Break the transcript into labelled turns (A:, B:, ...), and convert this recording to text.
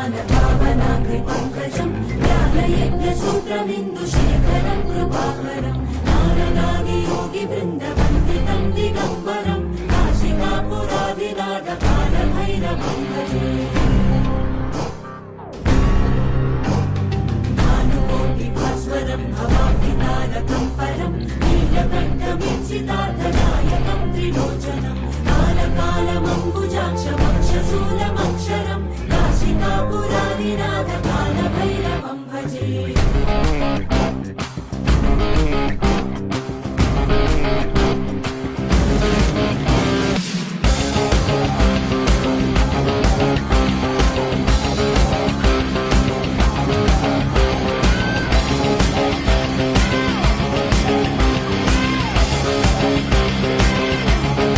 A: ज्ञानपावनाग्निपङ्कजं ज्ञानयज्ञसूत्रमिन्दुशेखरं कृपाकरं नारदादियोगिवृन्दवन्दितं दिगम्बरं काशिकापुरादिनाथकालभैरवं भजे भानुकोटिभास्वरं भवाब्धितारकं परं नीलकण्ठमीप्सितार्थदायकं त्रिलोचनं कालकालमम्बुजाक्षमक्षशूलमक्षरं काशिकापुरादिनाथ